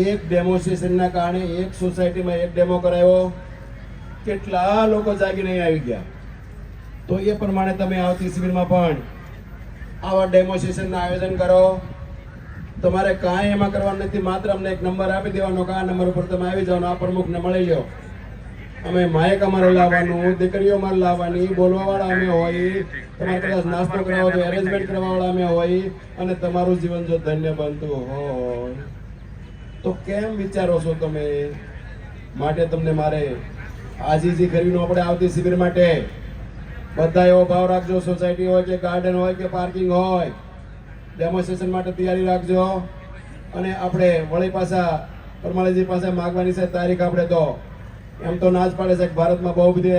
એક ડેમોન્સ્ટ્રેશનના કારણે એક સોસાયટીમાં એક ડેમો કરાયો, કેટલા લોકો જાગી નહીં આવી ગયા. તો એ પ્રમાણે તમે આવતી શિબિરમાં પણ આવા ડેમોન્સ્ટ્રેશનના આયોજન કરો. તમારે કાંઈ એમાં કરવાનું નથી, માત્ર અમને એક નંબર આપી દેવાનો કે આ નંબર ઉપર તમે આવી જાઓ, આ પ્રમુખને મળી લો. અમે માયક અમારે લાવવાનું, દીકરીઓ અમારે લાવવાની, બોલવાવાળા અમે હોય, તમારે કદાચ નાસ્તો કરાવો તો એરેન્જમેન્ટ કરવાવાળા અમે હોય, અને તમારું જીવન જો ધન્ય બનતું હોય તો કેમ વિચારો છો તમે? માટે તમને મારે આજીજી કરીને આપણે આવતી શિબિર માટે બધા એવો ભાવ રાખજો. સોસાયટી હોય કે ગાર્ડન હોય કે પાર્કિંગ હોય, ડેમોન્સ્ટ્રેશન માટે તૈયારી રાખજો. અને આપણે વળી પાછા પરમાળાજી પાસે માગવાની છે તારીખ. આપણે તો એમ તો ના જ પાડે છે કે ભારતમાં બહુ બધી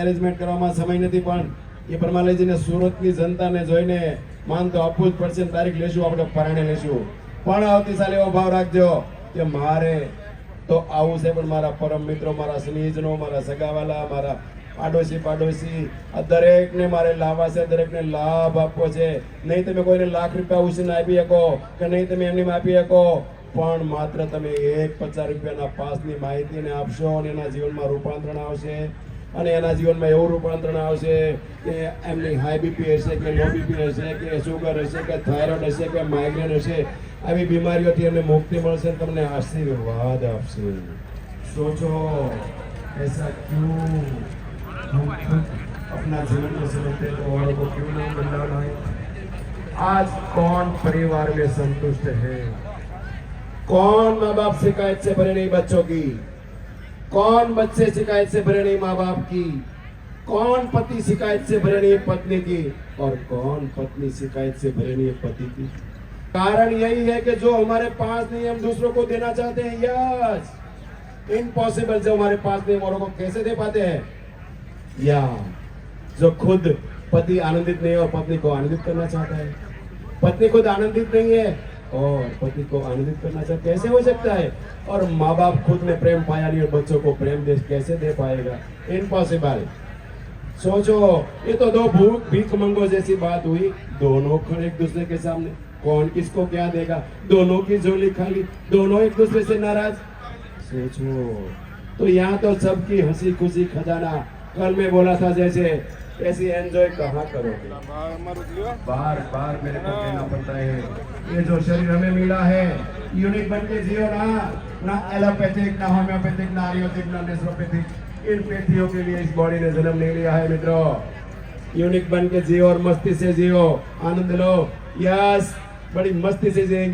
એરેન્જમેન્ટ કરવામાં સમય નથી, પણ એ પરમાલયજીને સુરતની જનતાને જોઈને માન તો આપવું જ પડશે. તારીખ લેશું, આપણે પરાણે લેશું. પણ આવતી સાલ એવો ભાવ રાખજો કે મારે તો આવું છે, પણ મારા પરમ મિત્રો, મારા સ્નેહીજનો, મારા સગાવાલા, મારા પાડોશી આ દરેકને મારે લાવવા છે, દરેકને લાભ આપવો છે. નહીં તમે કોઈને લાખ રૂપિયા ઉછીને આપી શકો કે નહીં તમે એમને આપી શકો, પણ માત્ર તમે એક 50 રૂપિયાના પાસની માહિતીને આપશો અને એના જીવનમાં રૂપાંતરણ આવશે. અને એના જીવનમાં એવું રૂપાંતરણ આવશે કે એમની હાઈ બીપી હશે કે લો બીપી હશે કે સુગર હશે કે થાઇરોઇડ હશે કે માઇગ્રેન હશે, આવી બીમારીઓથી એમને મુક્તિ મળશે, તમને આશીર્વાદ આપશે. सोचो ऐसा क्यों हम खुद अपना जीवन को समझते तो औरों को क्यों नहीं बदलाना है? आज कौन परिवार में संतुष्ट है? कौन माँ बाप शिकायत से भरे नहीं बच्चों की? कौन बच्चे शिकायत से भरे नहीं माँ बाप की? कौन पति शिकायत से भरे नहीं पत्नी की? और कौन पत्नी शिकायत से भरे नहीं पति की? कारण यही है कि जो हमारे पास नहीं हम दूसरों को देना चाहते हैं. Yes, impossible. जो हमारे पास नहीं औरों को कैसे दे पाते हैं? या जो खुद पति आनंदित नहीं है और पत्नी को आनंदित करना चाहता है, पत्नी खुद आनंदित नहीं है और पति को आनंदित करना चाहता, कैसे हो सकता है? और माँ बाप खुद ने प्रेम पाया नहीं और बच्चों को प्रेम दे कैसे दे पाएगा? इम्पॉसिबल. सोचो, ये तो दो भीख मंगो जैसी बात हुई. दोनों खड़े एक दूसरे के सामने, कौन किसको क्या देगा? दोनों की झोली खाली, दोनों एक दूसरे से नाराज. सोचो, तो यहाँ तो सबकी हंसी खुशी खजाना. कल मैं बोला था जैसे, ऐसी एंजॉय कहाँ करोगे? बार बार मेरे को कहना पड़ता है, ये जो शरीर हमें मिला है यूनिक बन के जियो ना एलोपैथिक, ना होम्योपैथिक, ना आयुर्वेदिक, ना नेचुरोपैथिक. इन पैथियों के लिए इस बॉडी ने जन्म नहीं लिया है मित्रों. यूनिक बन के जियो और मस्ती से जियो, आनंद लो. यस, बड़ी मस्ती से जिएंगे.